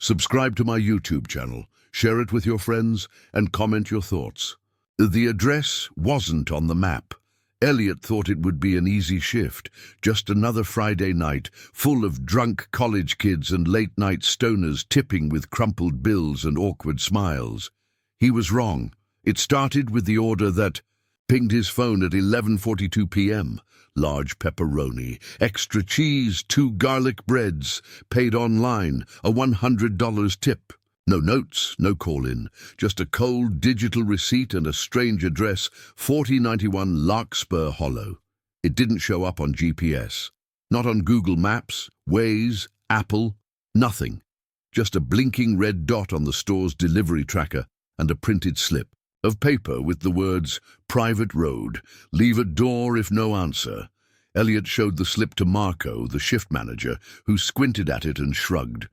Subscribe to my YouTube channel, share it with your friends, and comment your thoughts. The address wasn't on the map. Elliot thought it would be an easy shift, just another Friday night, full of drunk college kids and late-night stoners tipping with crumpled bills and awkward smiles. He was wrong. It started with the order that pinged his phone at 11:42 p.m. Large pepperoni, extra cheese, 2 garlic breads, paid online, a $100 tip. No notes, no call-in, just a cold digital receipt and a strange address, 4091 Larkspur Hollow. It didn't show up on GPS. Not on Google Maps, Waze, Apple, nothing. Just a blinking red dot on the store's delivery tracker and a printed slip of paper with the words, "Private road, leave at door if no answer." Elliot showed the slip to Marco, the shift manager, who squinted at it and shrugged.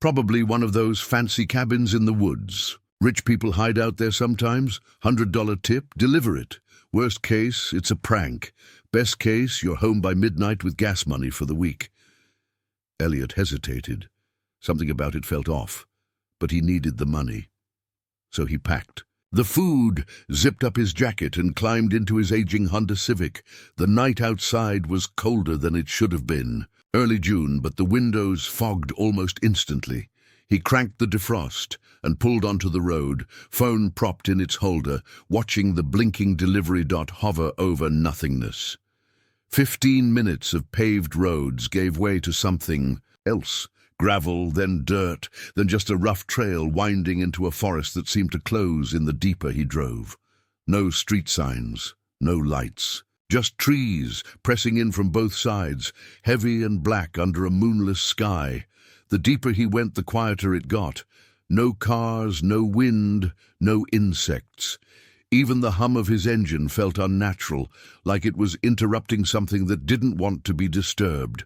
Probably one of those fancy cabins in the woods. Rich people hide out there sometimes. $100 tip, deliver it. Worst case, it's a prank. Best case, you're home by midnight with gas money for the week. Elliot hesitated. Something about it felt off, but he needed the money. So he packed. The food, zipped up his jacket and climbed into his aging Honda Civic. The night outside was colder than it should have been. Early June, but the windows fogged almost instantly. He cranked the defrost and pulled onto the road, phone propped in its holder, watching the blinking delivery dot hover over nothingness. 15 minutes of paved roads gave way to something else. Gravel, then dirt, then just a rough trail winding into a forest that seemed to close in the deeper he drove. No street signs, no lights. Just trees pressing in from both sides, heavy and black under a moonless sky. The deeper he went, the quieter it got. No cars, no wind, no insects. Even the hum of his engine felt unnatural, like it was interrupting something that didn't want to be disturbed.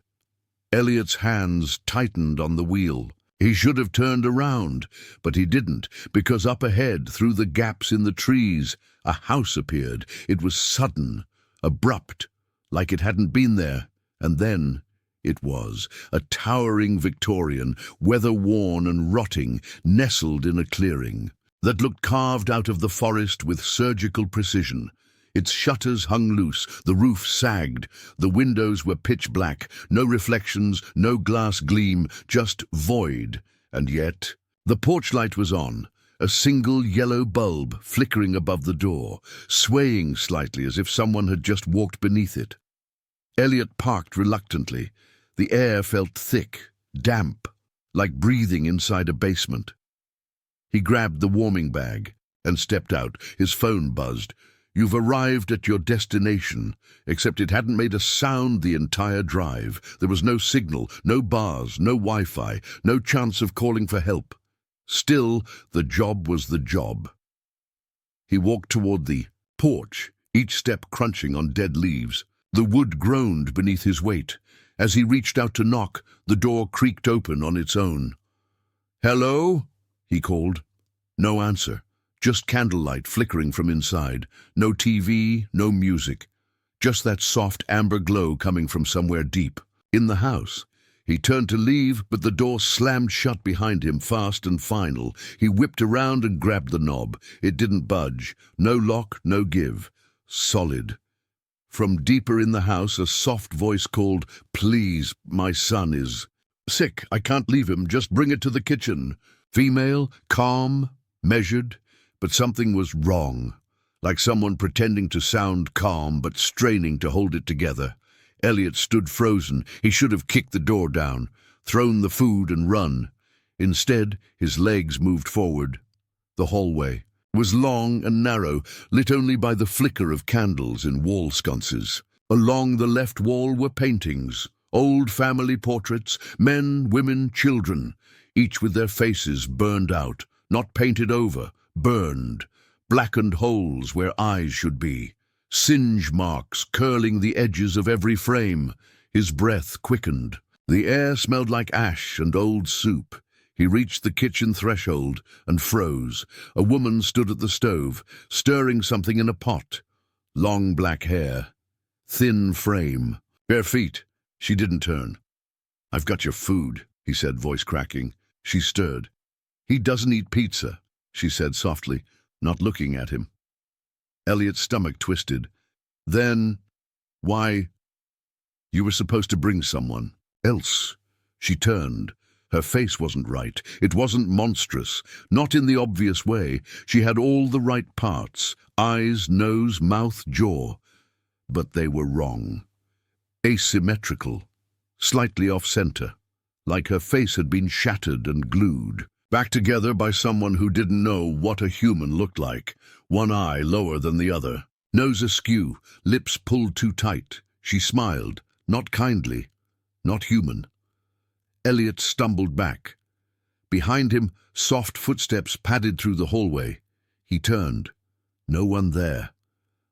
Elliot's hands tightened on the wheel. He should have turned around, but he didn't, because up ahead, through the gaps in the trees, a house appeared. It was sudden, abrupt, like it hadn't been there, and then it was. A towering Victorian, weather-worn and rotting, nestled in a clearing that looked carved out of the forest with surgical precision. Its shutters hung loose, the roof sagged, the windows were pitch black, no reflections, no glass gleam, just void. And yet, the porch light was on, a single yellow bulb flickering above the door, swaying slightly as if someone had just walked beneath it. Elliot parked reluctantly. The air felt thick, damp, like breathing inside a basement. He grabbed the warming bag and stepped out. His phone buzzed. "You've arrived at your destination," except it hadn't made a sound the entire drive. There was no signal, no bars, no Wi-Fi, no chance of calling for help. Still, the job was the job. He walked toward the porch, each step crunching on dead leaves. The wood groaned beneath his weight. As he reached out to knock, the door creaked open on its own. "Hello?" he called. No answer. Just candlelight flickering from inside. No TV, no music. Just that soft amber glow coming from somewhere deep. In the house. He turned to leave, but the door slammed shut behind him, fast and final. He whipped around and grabbed the knob. It didn't budge. No lock, no give. Solid. From deeper in the house, a soft voice called, "Please, my son is sick. I can't leave him. Just bring it to the kitchen." Female, calm, measured. But something was wrong, like someone pretending to sound calm but straining to hold it together. Elliot stood frozen. He should have kicked the door down, thrown the food and run. Instead, his legs moved forward. The hallway was long and narrow, lit only by the flicker of candles in wall sconces. Along the left wall were paintings, old family portraits, men, women, children, each with their faces burned out, not painted over. Burned, blackened holes where eyes should be, singe marks curling the edges of every frame. His breath quickened. The air smelled like ash and old soup. He reached the kitchen threshold and froze. A woman stood at the stove, stirring something in a pot. Long black hair, thin frame, bare feet. She didn't turn. "I've got your food," he said, voice cracking. She stirred. "He doesn't eat pizza," she said softly, not looking at him. Elliot's stomach twisted. "Then, why? You were supposed to bring someone else." She turned. Her face wasn't right. It wasn't monstrous, not in the obvious way. She had all the right parts: eyes, nose, mouth, jaw. But they were wrong. Asymmetrical, slightly off-center, like her face had been shattered and glued back together by someone who didn't know what a human looked like. One eye lower than the other, nose askew, lips pulled too tight. She smiled, not kindly, not human. Elliot stumbled back. Behind him, soft footsteps padded through the hallway. He turned. No one there.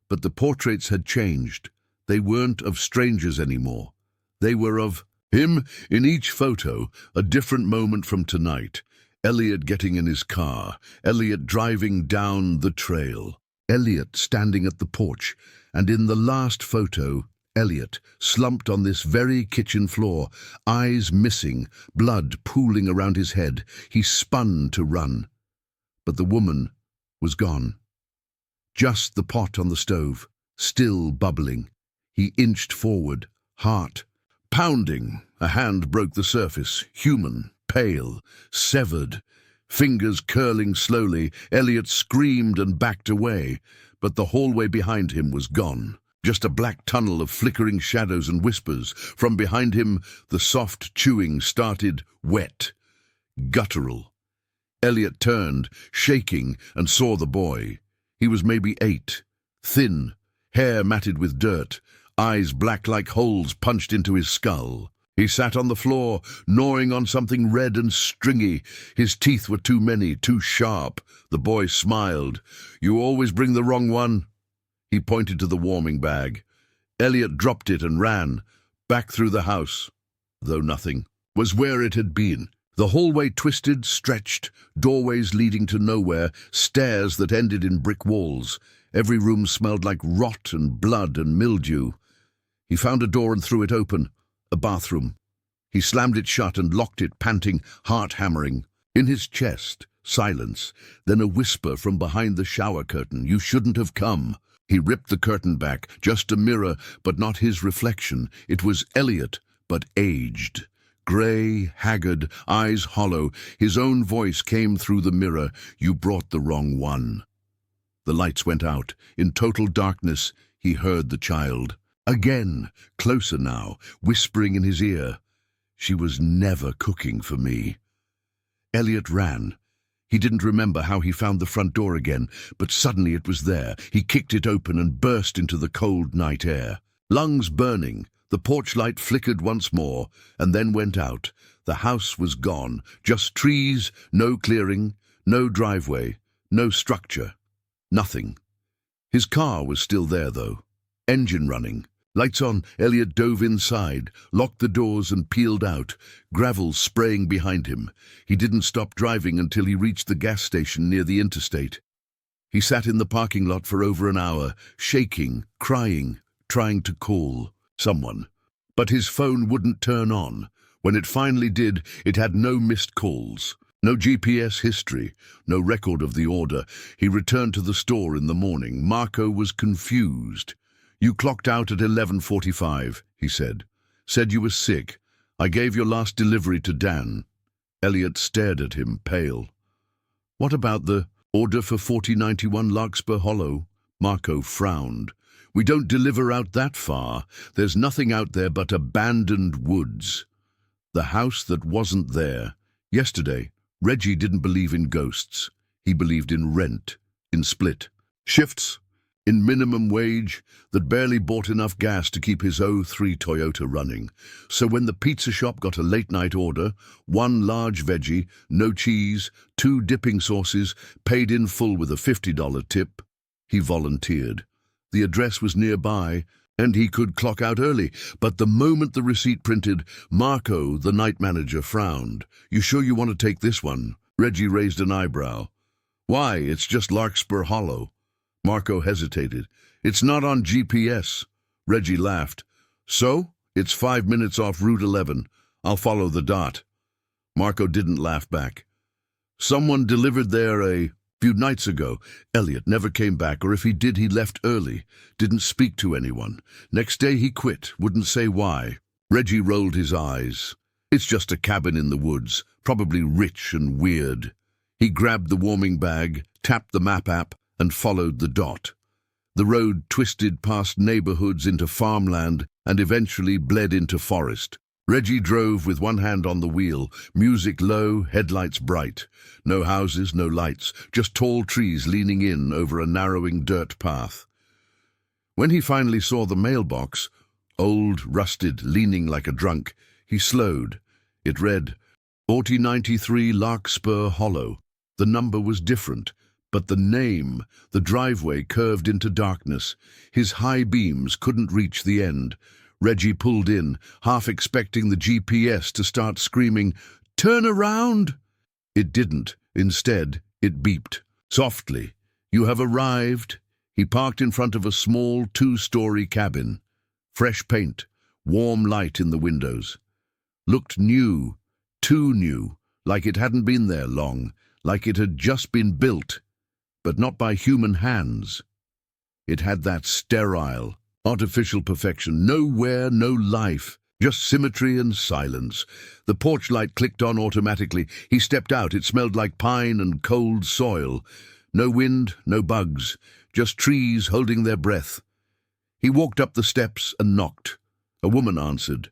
But the portraits had changed. They weren't of strangers anymore. They were of him in each photo, a different moment from tonight. Elliot getting in his car, Elliot driving down the trail, Elliot standing at the porch, and in the last photo, Elliot slumped on this very kitchen floor, eyes missing, blood pooling around his head. He spun to run. But the woman was gone. Just the pot on the stove, still bubbling. He inched forward, heart pounding. A hand broke the surface, human, pale, severed. Fingers curling slowly, Elliot screamed and backed away, but the hallway behind him was gone. Just a black tunnel of flickering shadows and whispers. From behind him, the soft chewing started, wet, guttural. Elliot turned, shaking, and saw the boy. He was maybe 8, thin, hair matted with dirt, eyes black like holes punched into his skull. He sat on the floor, gnawing on something red and stringy. His teeth were too many, too sharp. The boy smiled. "You always bring the wrong one." He pointed to the warming bag. Elliot dropped it and ran, back through the house, though nothing was where it had been. The hallway twisted, stretched, doorways leading to nowhere, stairs that ended in brick walls. Every room smelled like rot and blood and mildew. He found a door and threw it open. A bathroom. He slammed it shut and locked it, panting, heart hammering. In his chest, silence, then a whisper from behind the shower curtain. "You shouldn't have come." He ripped the curtain back, just a mirror, but not his reflection. It was Elliot, but aged. Grey, haggard, eyes hollow. His own voice came through the mirror. "You brought the wrong one." The lights went out. In total darkness, he heard the child. Again, closer now, whispering in his ear. "She was never cooking for me." Elliot ran. He didn't remember how he found the front door again, but suddenly it was there. He kicked it open and burst into the cold night air. Lungs burning, the porch light flickered once more, and then went out. The house was gone. Just trees, no clearing, no driveway, no structure. Nothing. His car was still there, though. Engine running. Lights on, Elliot dove inside, locked the doors and peeled out, gravel spraying behind him. He didn't stop driving until he reached the gas station near the interstate. He sat in the parking lot for over an hour, shaking, crying, trying to call someone. But his phone wouldn't turn on. When it finally did, it had no missed calls, no GPS history, no record of the order. He returned to the store in the morning. Marco was confused. "You clocked out at 11:45, he said. "Said you were sick. I gave your last delivery to Dan." Elliot stared at him, pale. "What about the order for 4091 Larkspur Hollow?" Marco frowned. "We don't deliver out that far. There's nothing out there but abandoned woods." The house that wasn't there. Yesterday, Reggie didn't believe in ghosts. He believed in rent, in split shifts, in minimum wage that barely bought enough gas to keep his '03 Toyota running. So when the pizza shop got a late-night order, 1 large veggie, no cheese, 2 dipping sauces, paid in full with a $50 tip, he volunteered. The address was nearby, and he could clock out early. But the moment the receipt printed, Marco, the night manager, frowned. "You sure you want to take this one?" Reggie raised an eyebrow. "Why, it's just Larkspur Hollow." Marco hesitated. "It's not on GPS." Reggie laughed. "So? It's 5 minutes off Route 11. I'll follow the dot." Marco didn't laugh back. Someone delivered there a few nights ago. Elliot never came back, or if he did, he left early. Didn't speak to anyone. Next day he quit, wouldn't say why. Reggie rolled his eyes. It's just a cabin in the woods, probably rich and weird. He grabbed the warming bag, tapped the map app, and followed the dot. The road twisted past neighborhoods into farmland and eventually bled into forest. Reggie drove with one hand on the wheel, music low, headlights bright. No houses, no lights, just tall trees leaning in over a narrowing dirt path. When he finally saw the mailbox, old, rusted, leaning like a drunk, he slowed. It read, 4093 Larkspur Hollow. The number was different, but the name, the driveway curved into darkness. His high beams couldn't reach the end. Reggie pulled in, half expecting the GPS to start screaming, "Turn around!" It didn't. Instead, it beeped. Softly, "You have arrived." He parked in front of a small two-story cabin. Fresh paint, warm light in the windows. Looked new, too new, like it hadn't been there long, like it had just been built, but not by human hands. It had that sterile, artificial perfection, nowhere, no life, just symmetry and silence. The porch light clicked on automatically. He stepped out. It smelled like pine and cold soil. No wind, no bugs, just trees holding their breath. He walked up the steps and knocked. A woman answered.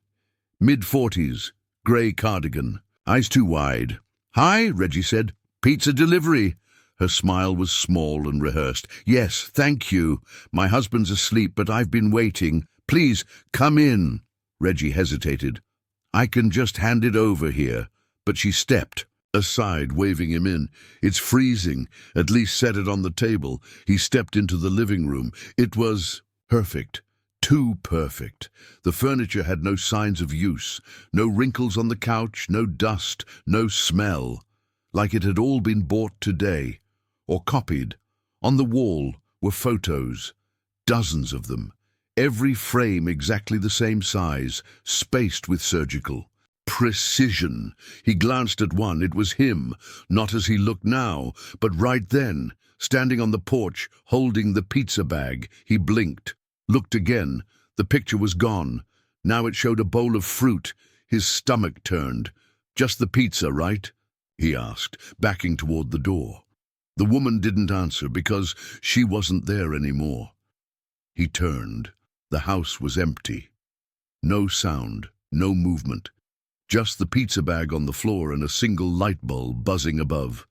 Mid-40s, grey cardigan, eyes too wide. "Hi," Reggie said. "Pizza delivery." Her smile was small and rehearsed. "Yes, thank you. My husband's asleep, but I've been waiting. Please, come in." Reggie hesitated. "I can just hand it over here." But she stepped aside, waving him in. "It's freezing. At least set it on the table." He stepped into the living room. It was perfect. Too perfect. The furniture had no signs of use. No wrinkles on the couch, no dust, no smell. Like it had all been bought today. Or copied. On the wall were photos, dozens of them, every frame exactly the same size, spaced with surgical precision. He glanced at one. It was him, not as he looked now, but right then, standing on the porch, holding the pizza bag. He blinked, looked again. The picture was gone. Now it showed a bowl of fruit. His stomach turned. "Just the pizza, right?" he asked, backing toward the door. The woman didn't answer because she wasn't there anymore. He turned. The house was empty. No sound, no movement. Just the pizza bag on the floor and a single light bulb buzzing above.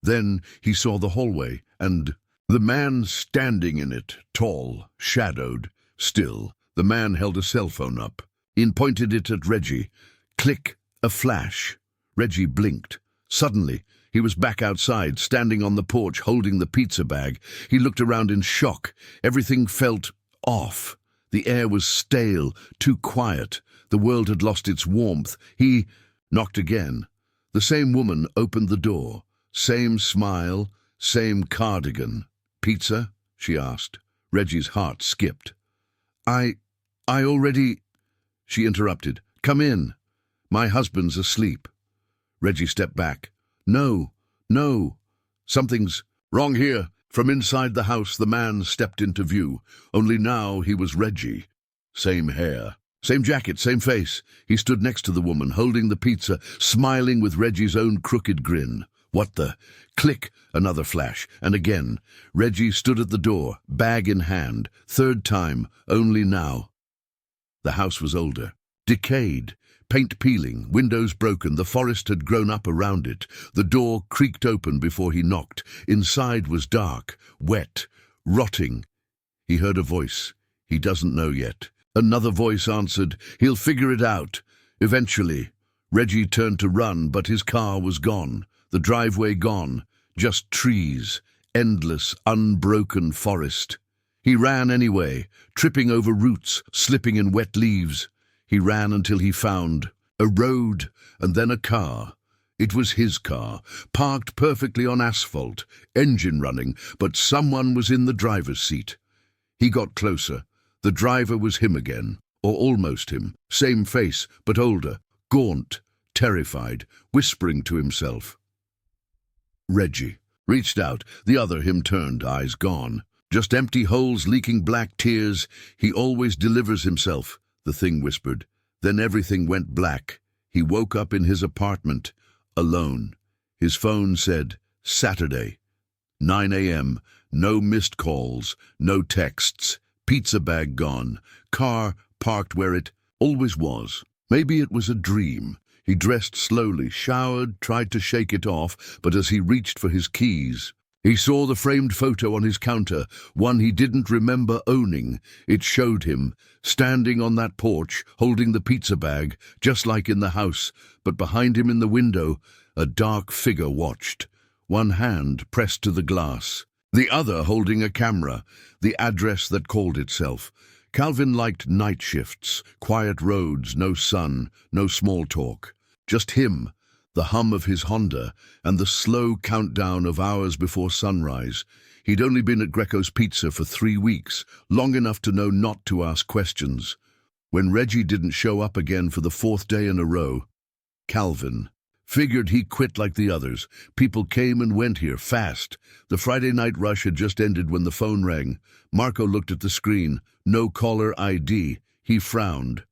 Then he saw the hallway and the man standing in it, tall, shadowed, still. The man held a cell phone up. He pointed it at Reggie. Click, a flash. Reggie blinked. Suddenly, he was back outside, standing on the porch, holding the pizza bag. He looked around in shock. Everything felt off. The air was stale, too quiet. The world had lost its warmth. He knocked again. The same woman opened the door. Same smile, same cardigan. "Pizza?" she asked. Reggie's heart skipped. I already—" She interrupted. "Come in. My husband's asleep." Reggie stepped back. No. Something's wrong here." From inside the house, the man stepped into view. Only now he was Reggie. Same hair, same jacket, same face. He stood next to the woman, holding the pizza, smiling with Reggie's own crooked grin. What the— Click, another flash, and again. Reggie stood at the door, bag in hand. Third time, only now. The house was older, decayed. Paint peeling, windows broken, the forest had grown up around it. The door creaked open before he knocked. Inside was dark, wet, rotting. He heard a voice. He doesn't know yet. Another voice answered, "He'll figure it out. Eventually." Reggie turned to run, but his car was gone. The driveway gone. Just trees. Endless, unbroken forest. He ran anyway, tripping over roots, slipping in wet leaves. He ran until he found a road and then a car. It was his car, parked perfectly on asphalt, engine running, but someone was in the driver's seat. He got closer. The driver was him again, or almost him. Same face, but older, gaunt, terrified, whispering to himself. Reggie reached out. The other him turned, eyes gone. Just empty holes leaking black tears. He always delivers himself, the thing whispered. Then everything went black. He woke up in his apartment, alone. His phone said, Saturday, 9 a.m., no missed calls, no texts, pizza bag gone, car parked where it always was. Maybe it was a dream. He dressed slowly, showered, tried to shake it off, but as he reached for his keys, he saw the framed photo on his counter, one he didn't remember owning. It showed him, standing on that porch, holding the pizza bag, just like in the house, but behind him in the window, a dark figure watched, one hand pressed to the glass, the other holding a camera, the address that called itself. Calvin liked night shifts, quiet roads, no sun, no small talk. Just him, the hum of his Honda, and the slow countdown of hours before sunrise. He'd only been at Greco's Pizza for 3 weeks, long enough to know not to ask questions. When Reggie didn't show up again for the 4th day in a row, Calvin figured he quit like the others. People came and went here, fast. The Friday night rush had just ended when the phone rang. Marco looked at the screen. No caller ID. He frowned.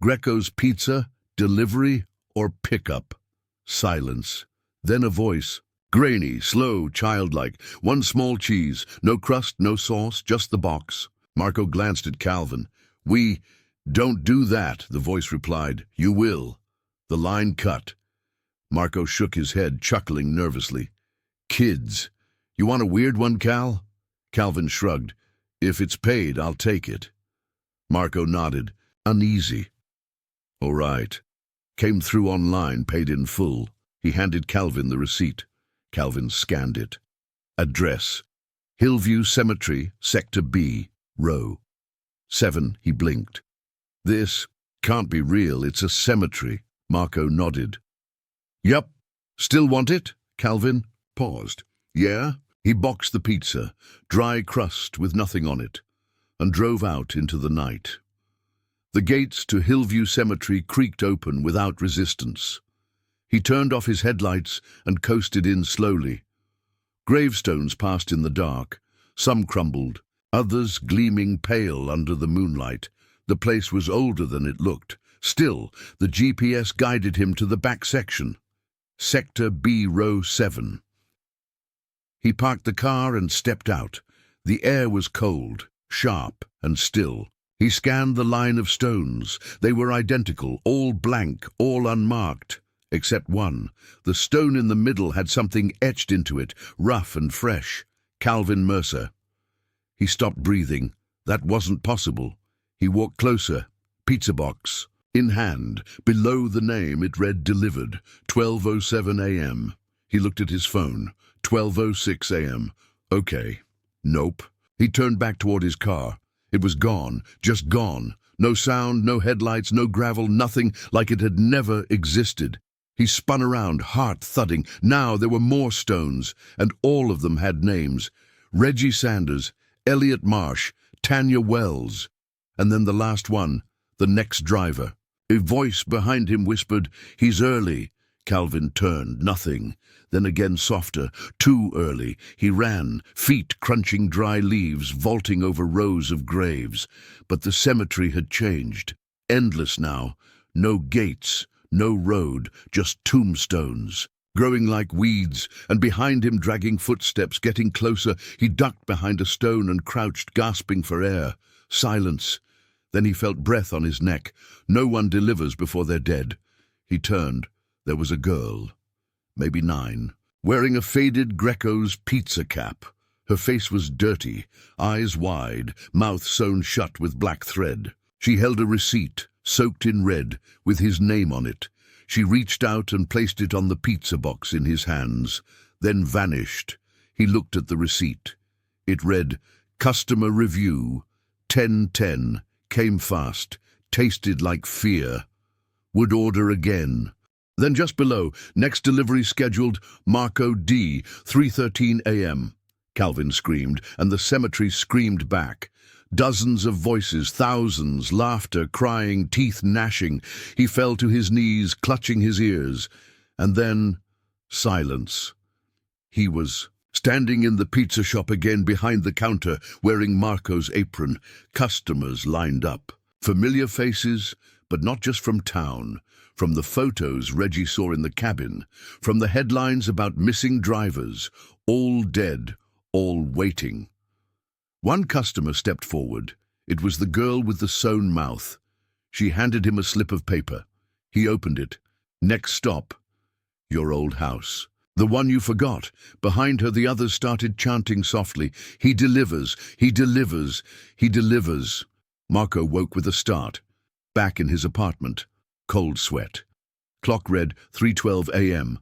Greco's Pizza? Delivery? Or pickup? Silence. Then a voice. Grainy, slow, childlike. 1 small cheese. No crust, no sauce, just the box. Marco glanced at Calvin. We don't do that, the voice replied. You will. The line cut. Marco shook his head, chuckling nervously. Kids. You want a weird one, Cal? Calvin shrugged. If it's paid, I'll take it. Marco nodded, uneasy. All right. Came through online, paid in full. He handed Calvin the receipt. Calvin scanned it. Address. Hillview Cemetery, Sector B, Row 7. He blinked. This can't be real. It's a cemetery. Marco nodded. Yup. Still want it? Calvin paused. Yeah? He boxed the pizza, dry crust with nothing on it, and drove out into the night. The gates to Hillview Cemetery creaked open without resistance. He turned off his headlights and coasted in slowly. Gravestones passed in the dark, some crumbled, others gleaming pale under the moonlight. The place was older than it looked. Still, the GPS guided him to the back section. Sector B, Row 7. He parked the car and stepped out. The air was cold, sharp, and still. He scanned the line of stones. They were identical, all blank, all unmarked, except one. The stone in the middle had something etched into it, rough and fresh. Calvin Mercer. He stopped breathing. That wasn't possible. He walked closer. Pizza box. In hand, below the name, it read delivered, 12:07 a.m. He looked at his phone. 12:06 a.m. Okay. Nope. He turned back toward his car. It was gone, just gone. No sound, no headlights, no gravel, nothing, like it had never existed. He spun around, heart thudding. Now there were more stones, and all of them had names. Reggie Sanders, Elliot Marsh, Tanya Wells. And then the last one, the next driver. A voice behind him whispered, "He's early." Calvin turned, nothing. Then again softer, too early. He ran, feet crunching dry leaves, vaulting over rows of graves. But the cemetery had changed. Endless now. No gates, no road, just tombstones, growing like weeds, and behind him dragging footsteps, getting closer. He ducked behind a stone and crouched, gasping for air. Silence. Then he felt breath on his neck. No one delivers before they're dead. He turned. There was a girl, maybe 9, wearing a faded Greco's Pizza cap. Her face was dirty, eyes wide, mouth sewn shut with black thread. She held a receipt, soaked in red, with his name on it. She reached out and placed it on the pizza box in his hands, then vanished. He looked at the receipt. It read, "Customer review, 10:10, came fast, tasted like fear. Would order again." Then just below, next delivery scheduled, Marco D, 3:13 a.m. Calvin screamed, and the cemetery screamed back. Dozens of voices, thousands, laughter, crying, teeth gnashing. He fell to his knees, clutching his ears. And then, silence. He was standing in the pizza shop again behind the counter, wearing Marco's apron. Customers lined up. Familiar faces, but not just from town. From the photos Reggie saw in the cabin. From the headlines about missing drivers. All dead, all waiting. One customer stepped forward. It was the girl with the sewn mouth. She handed him a slip of paper. He opened it. Next stop, your old house. The one you forgot. Behind her, the others started chanting softly, "He delivers, he delivers, he delivers." Marco woke with a start. Back in his apartment. Cold sweat. Clock read 3:12 a.m.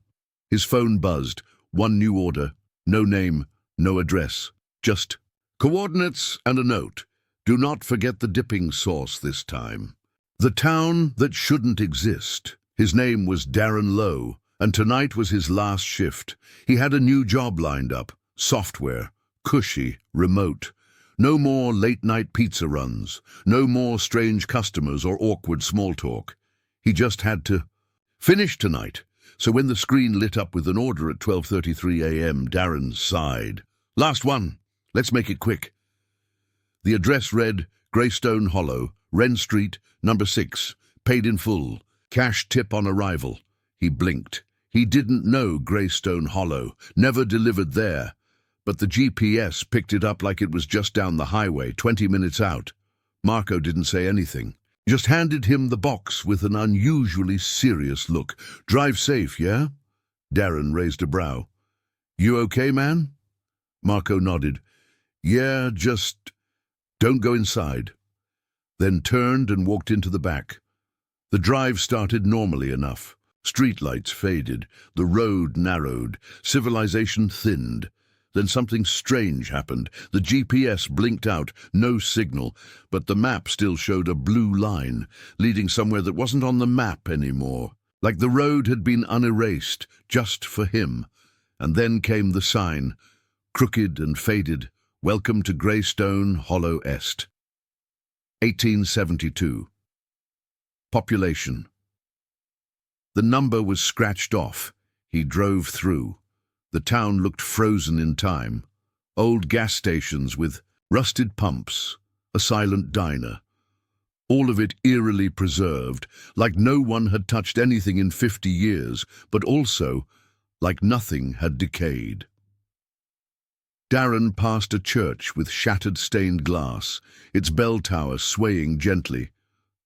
His phone buzzed. One new order. No name, no address. Just coordinates and a note. Do not forget the dipping sauce this time. The town that shouldn't exist. His name was Darren Lowe, and tonight was his last shift. He had a new job lined up. Software. Cushy. Remote. No more late-night pizza runs. No more strange customers or awkward small talk. He just had to finish tonight. So when the screen lit up with an order at 12:33 a.m., Darren sighed. Last one. Let's make it quick. The address read, Greystone Hollow, Wren Street, number 6, paid in full, cash tip on arrival. He blinked. He didn't know Greystone Hollow, never delivered there. But the GPS picked it up like it was just down the highway, 20 minutes out. Marco didn't say anything, just handed him the box with an unusually serious look. Drive safe, yeah? Darren raised a brow. You okay, man? Marco nodded. Yeah, just don't go inside. Then turned and walked into the back. The drive started normally enough. Streetlights faded, the road narrowed, civilization thinned. Then something strange happened. The GPS blinked out, no signal, but the map still showed a blue line, leading somewhere that wasn't on the map anymore. Like the road had been unerased, just for him. And then came the sign, crooked and faded, Welcome to Greystone Hollow Est. 1872. Population. The number was scratched off. He drove through. The town looked frozen in time. Old gas stations with rusted pumps, a silent diner. All of it eerily preserved, like no one had touched anything in 50 years, but also like nothing had decayed. Darren passed a church with shattered stained glass, its bell tower swaying gently,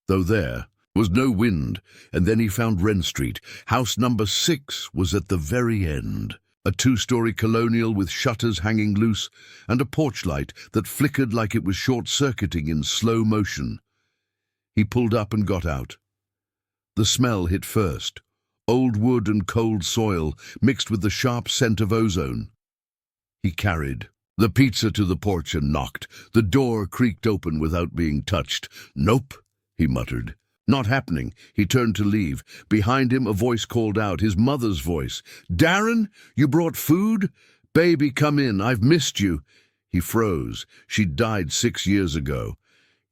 though there was no wind, and then he found Wren Street. House number 6 was at the very end. A 2-story colonial with shutters hanging loose and a porch light that flickered like it was short-circuiting in slow motion. He pulled up and got out. The smell hit first. Old wood and cold soil mixed with the sharp scent of ozone. He carried the pizza to the porch and knocked. The door creaked open without being touched. Nope, he muttered. Not happening. He turned to leave. Behind him, a voice called out, his mother's voice. Darren, you brought food? Baby, come in. I've missed you. He froze. She'd died 6 years ago.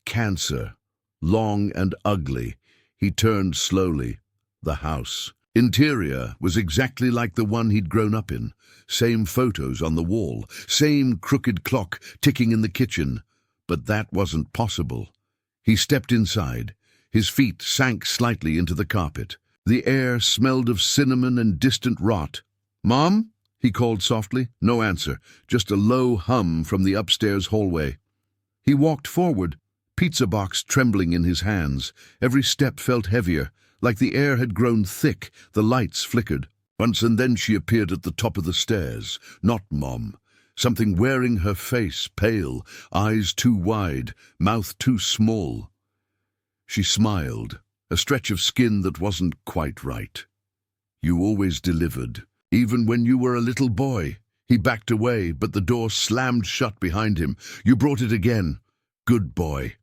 Cancer. Long and ugly. He turned slowly. The house. Interior was exactly like the one he'd grown up in. Same photos on the wall. Same crooked clock ticking in the kitchen. But that wasn't possible. He stepped inside. His feet sank slightly into the carpet. The air smelled of cinnamon and distant rot. Mom? He called softly. No answer, just a low hum from the upstairs hallway. He walked forward, pizza box trembling in his hands. Every step felt heavier, like the air had grown thick. The lights flickered. Once and then she appeared at the top of the stairs. Not Mom. Something wearing her face, pale, eyes too wide, mouth too small. She smiled, a stretch of skin that wasn't quite right. You always delivered, even when you were a little boy. He backed away, but the door slammed shut behind him. You brought it again. Good boy.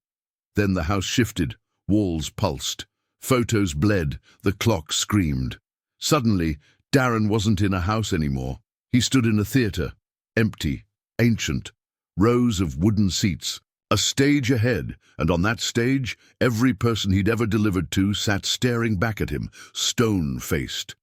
Then the house shifted. Walls pulsed. Photos bled. The clock screamed. Suddenly, Darren wasn't in a house anymore. He stood in a theater. Empty. Ancient. Rows of wooden seats. A stage ahead, and on that stage, every person he'd ever delivered to sat staring back at him, stone-faced.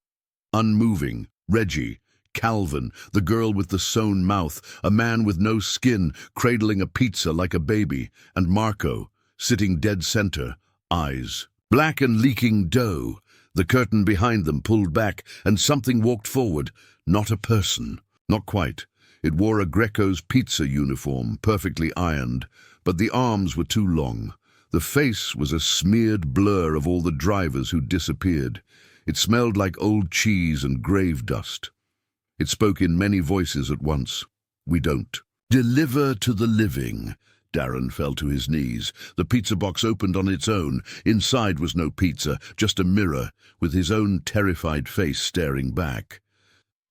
Unmoving, Reggie, Calvin, the girl with the sewn mouth, a man with no skin, cradling a pizza like a baby, and Marco, sitting dead center, eyes black and leaking dough. The curtain behind them pulled back, and something walked forward. Not a person. Not quite. It wore a Greco's pizza uniform, perfectly ironed, but the arms were too long. The face was a smeared blur of all the drivers who'd disappeared. It smelled like old cheese and grave dust. It spoke in many voices at once. We don't. Deliver to the living. Darren fell to his knees. The pizza box opened on its own. Inside was no pizza, just a mirror, with his own terrified face staring back.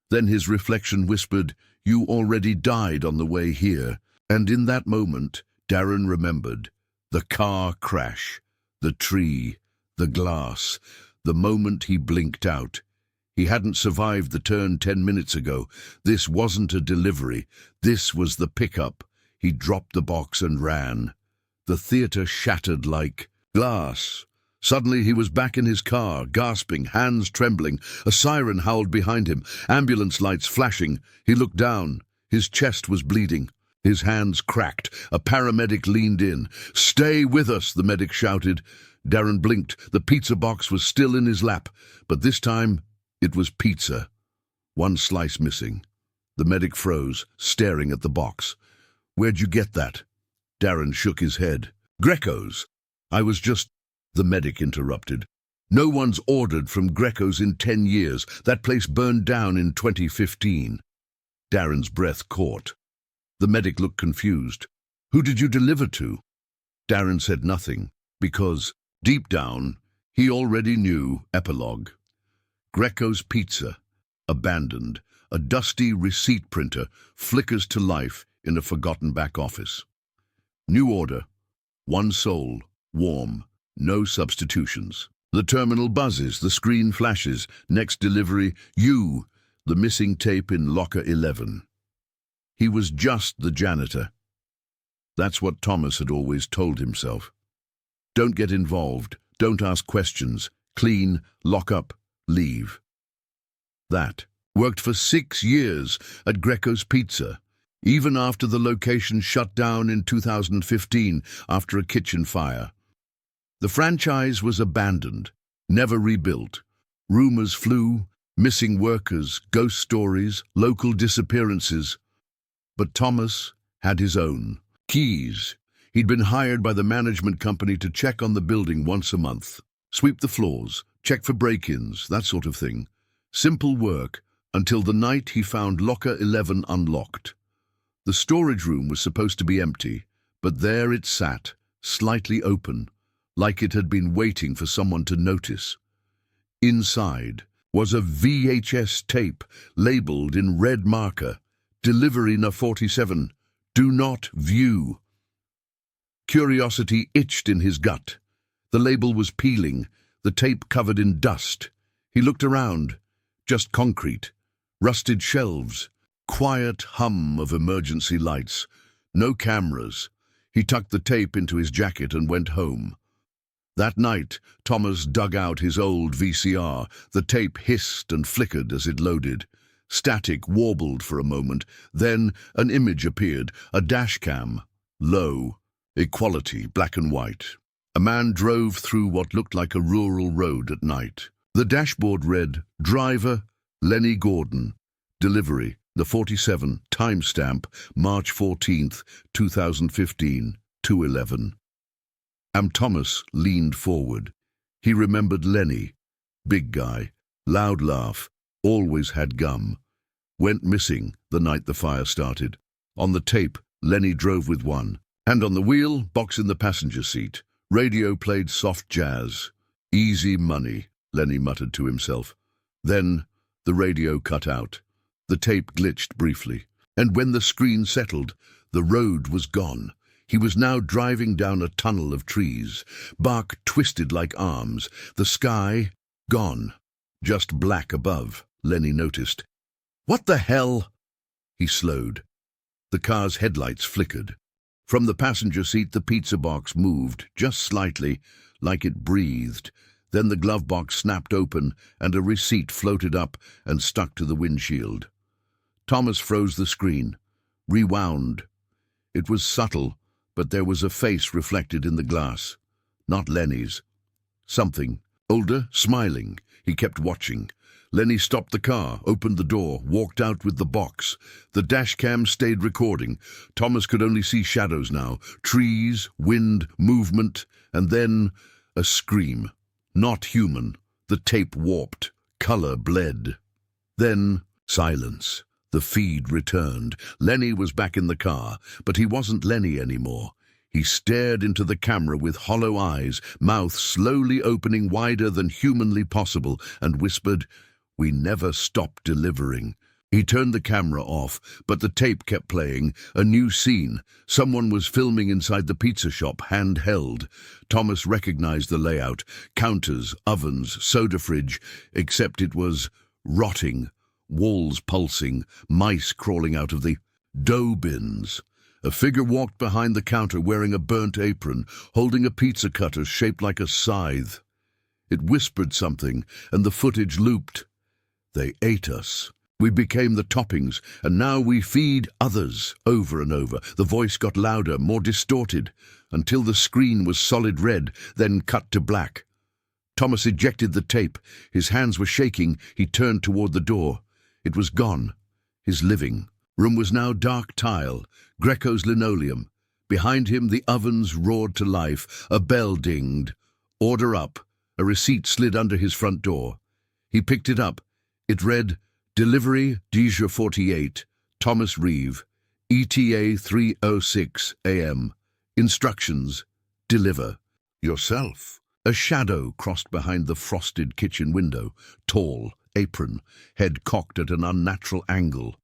Then his reflection whispered, "You already died on the way here." And in that moment, Darren remembered. The car crash, the tree, the glass, the moment he blinked out. He hadn't survived the turn 10 minutes ago. This wasn't a delivery. This was the pickup. He dropped the box and ran. The theater shattered like glass. Suddenly he was back in his car, gasping, hands trembling. A siren howled behind him, ambulance lights flashing. He looked down. His chest was bleeding. His hands cracked. A paramedic leaned in. "Stay with us," the medic shouted. Darren blinked. The pizza box was still in his lap, but this time it was pizza. One slice missing. The medic froze, staring at the box. "Where'd you get that?" Darren shook his head. "Greco's. I was just—" The medic interrupted. "No one's ordered from Greco's in 10 years. That place burned down in 2015. Darren's breath caught. The medic looked confused. "Who did you deliver to?" Darren said nothing, because, deep down, he already knew epilogue. Greco's Pizza, abandoned. A dusty receipt printer flickers to life in a forgotten back office. New order. One soul, warm, no substitutions. The terminal buzzes, the screen flashes. Next delivery, you, the missing tape in locker 11. He was just the janitor. That's what Thomas had always told himself. Don't get involved, don't ask questions, clean, lock up, leave. That worked for 6 years at Greco's Pizza, even after the location shut down in 2015 after a kitchen fire. The franchise was abandoned, never rebuilt. Rumors flew, missing workers, ghost stories, local disappearances. But Thomas had his own keys. He'd been hired by the management company to check on the building once a month, sweep the floors, check for break-ins, that sort of thing. Simple work, until the night he found locker 11 unlocked. The storage room was supposed to be empty, but there it sat, slightly open, like it had been waiting for someone to notice. Inside was a VHS tape labeled in red marker, "Delivery No. 47, do not view." Curiosity itched in his gut. The label was peeling, the tape covered in dust. He looked around. Just concrete, rusted shelves, quiet hum of emergency lights. No cameras. He tucked the tape into his jacket and went home. That night, Thomas dug out his old VCR. The tape hissed and flickered as it loaded. Static warbled for a moment. Then an image appeared, a dash cam. Low. Equality, black and white. A man drove through what looked like a rural road at night. The dashboard read, "Driver, Lenny Gordon. Delivery, the 47, timestamp, March 14th, 2015, 2:11. Thomas leaned forward. He remembered Lenny. Big guy, loud laugh, always had gum. Went missing the night the fire started. On the tape, Lenny drove with one. Hand on the wheel, box in the passenger seat. Radio played soft jazz. "Easy money," Lenny muttered to himself. Then the radio cut out. The tape glitched briefly. And when the screen settled, the road was gone. He was now driving down a tunnel of trees. Bark twisted like arms. The sky, gone. Just black above, Lenny noticed. "What the hell?" He slowed. The car's headlights flickered. From the passenger seat, the pizza box moved, just slightly, like it breathed. Then the glove box snapped open, and a receipt floated up and stuck to the windshield. Thomas froze the screen, rewound. It was subtle, but there was a face reflected in the glass. Not Lenny's. Something. Older, smiling. He kept watching. Lenny stopped the car, opened the door, walked out with the box. The dashcam stayed recording. Thomas could only see shadows now. Trees, wind, movement, and then a scream. Not human. The tape warped. Color bled. Then silence. The feed returned. Lenny was back in the car, but he wasn't Lenny anymore. He stared into the camera with hollow eyes, mouth slowly opening wider than humanly possible, and whispered, "We never stop delivering." He turned the camera off, but the tape kept playing. A new scene. Someone was filming inside the pizza shop, handheld. Thomas recognized the layout. Counters, ovens, soda fridge, except it was rotting. Walls pulsing, mice crawling out of the dough bins. A figure walked behind the counter wearing a burnt apron, holding a pizza cutter shaped like a scythe. It whispered something, and the footage looped. "They ate us. We became the toppings, and now we feed others," over and over. The voice got louder, more distorted, until the screen was solid red, then cut to black. Thomas ejected the tape. His hands were shaking. He turned toward the door. It was gone. His living room was now dark tile, Greco's linoleum. Behind him, the ovens roared to life. A bell dinged. "Order up." A receipt slid under his front door. He picked it up. It read, "Delivery, Deja 48, Thomas Reeve, ETA 3:06 a.m. Instructions, deliver. Yourself." A shadow crossed behind the frosted kitchen window, tall, apron, head cocked at an unnatural angle.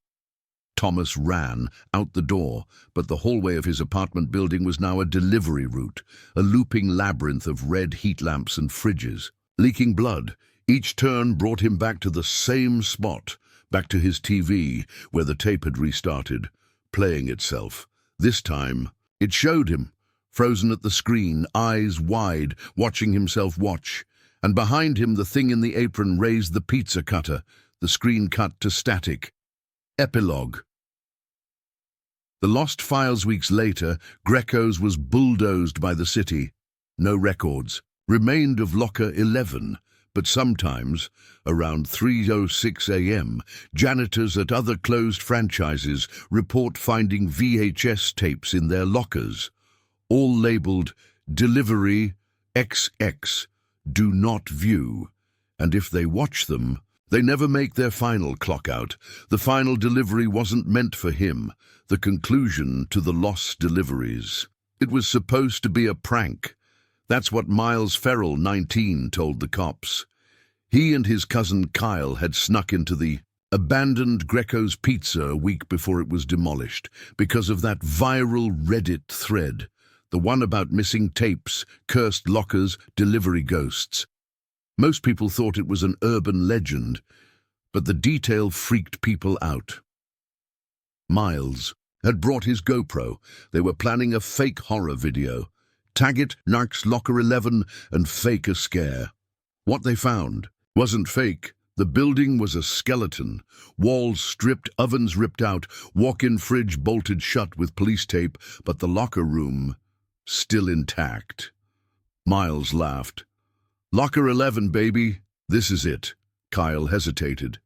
Thomas ran out the door, but the hallway of his apartment building was now a delivery route, a looping labyrinth of red heat lamps and fridges. Leaking blood, each turn brought him back to the same spot, back to his TV, where the tape had restarted, playing itself. This time, it showed him, frozen at the screen, eyes wide, watching himself watch. And behind him, the thing in the apron raised the pizza cutter. The screen cut to static. Epilogue. The lost files weeks later, Greco's was bulldozed by the city. No records. Remained of Locker 11, but sometimes, around 3:06 a.m., janitors at other closed franchises report finding VHS tapes in their lockers, all labeled Delivery XX, Do Not View, and if they watch them, they never make their final clock out. The final delivery wasn't meant for him, the conclusion to the lost deliveries. It was supposed to be a prank. That's what Miles Ferrell, 19, told the cops. He and his cousin Kyle had snuck into the abandoned Greco's Pizza a week before it was demolished, because of that viral Reddit thread, the one about missing tapes, cursed lockers, delivery ghosts. Most people thought it was an urban legend, but the detail freaked people out. Miles had brought his GoPro. They were planning a fake horror video. Tag it Narcs Locker 11 and fake a scare. What they found wasn't fake. The building was a skeleton. Walls stripped, ovens ripped out, walk-in fridge bolted shut with police tape, but the locker room still intact. Miles laughed. "Locker 11, baby. This is it." Kyle hesitated.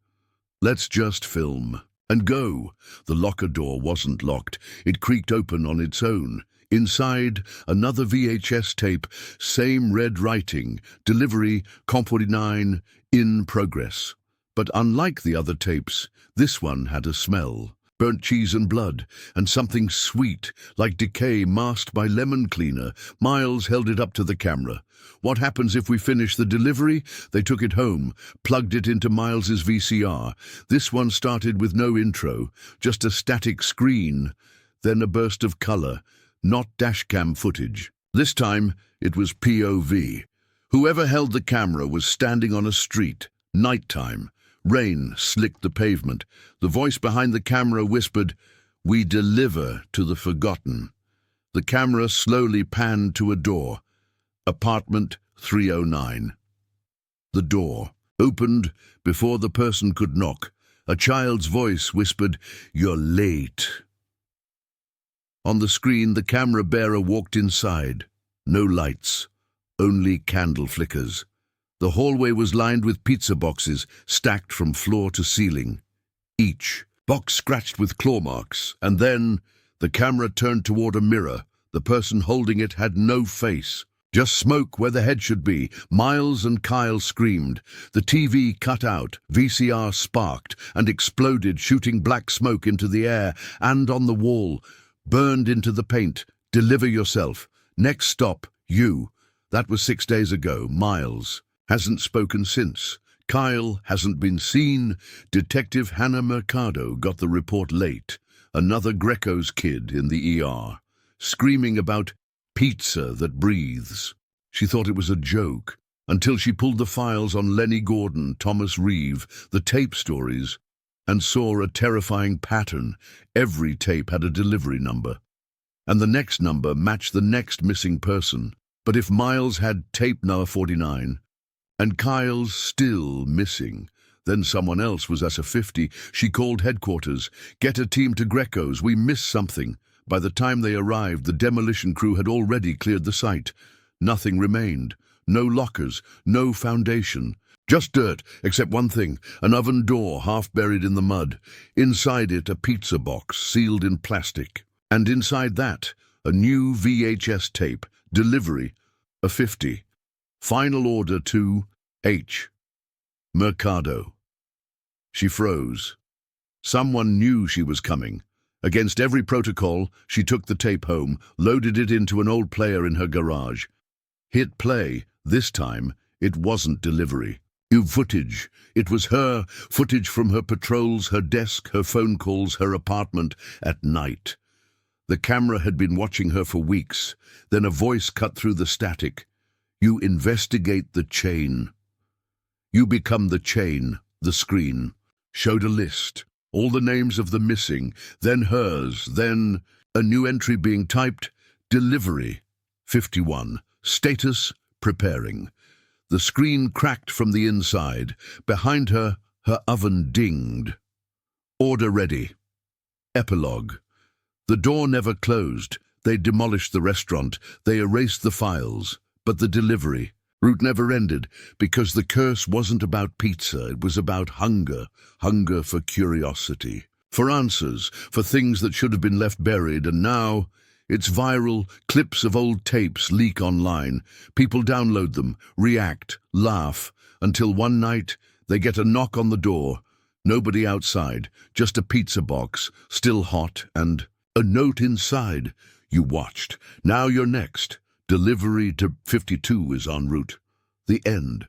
"Let's just film and go." The locker door wasn't locked. It creaked open on its own. Inside, another VHS tape, same red writing, delivery, COM49, in progress. But unlike the other tapes, this one had a smell. Burnt cheese and blood, and something sweet, like decay masked by lemon cleaner. Miles held it up to the camera. "What happens if we finish the delivery?" They took it home, plugged it into Miles's VCR. This one started with no intro, just a static screen, then a burst of color, not dashcam footage. This time, it was POV. Whoever held the camera was standing on a street, nighttime. Rain slicked the pavement. The voice behind the camera whispered, "We deliver to the forgotten." The camera slowly panned to a door. Apartment 309. The door opened before the person could knock. A child's voice whispered, "You're late." On the screen, the camera bearer walked inside. No lights, only candle flickers. The hallway was lined with pizza boxes, stacked from floor to ceiling. Each box scratched with claw marks, and then the camera turned toward a mirror. The person holding it had no face, just smoke where the head should be. Miles and Kyle screamed. The TV cut out, VCR sparked and exploded, shooting black smoke into the air and on the wall. Burned into the paint. "Deliver yourself. Next stop, you." That was 6 days ago. Miles hasn't spoken since. Kyle hasn't been seen. Detective Hannah Mercado got the report late. Another Greco's kid in the ER, screaming about pizza that breathes. She thought it was a joke until she pulled the files on Lenny Gordon, Thomas Reeve, the tape stories, and saw a terrifying pattern. Every tape had a delivery number, and the next number matched the next missing person. But if Miles had tape number 49, and Kyle's still missing, then someone else was at a 50. She called headquarters. "Get a team to Greco's. We missed something." By the time they arrived, the demolition crew had already cleared the site. Nothing remained. No lockers, no foundation. Just dirt, except one thing, an oven door half buried in the mud. Inside it, a pizza box sealed in plastic. And inside that, a new VHS tape, delivery, a 50. Final order to H. Mercado. She froze. Someone knew she was coming. Against every protocol, she took the tape home, loaded it into an old player in her garage. Hit play. This time, it wasn't delivery. Footage. It was her, footage from her patrols, her desk, her phone calls, her apartment at night. The camera had been watching her for weeks. Then a voice cut through the static. "You investigate the chain. You become the chain." The screen showed a list, all the names of the missing, then hers, then a new entry being typed, "Delivery 51, status preparing." The screen cracked from the inside. Behind her, her oven dinged. "Order ready." Epilogue. The door never closed. They demolished the restaurant. They erased the files. But the delivery route never ended, because the curse wasn't about pizza. It was about hunger. Hunger for curiosity, for answers, for things that should have been left buried. And now it's viral. Clips of old tapes leak online. People download them, react, laugh, until one night they get a knock on the door. Nobody outside, just a pizza box, still hot, and a note inside. "You watched. Now you're next. Delivery to 52 is en route." The end.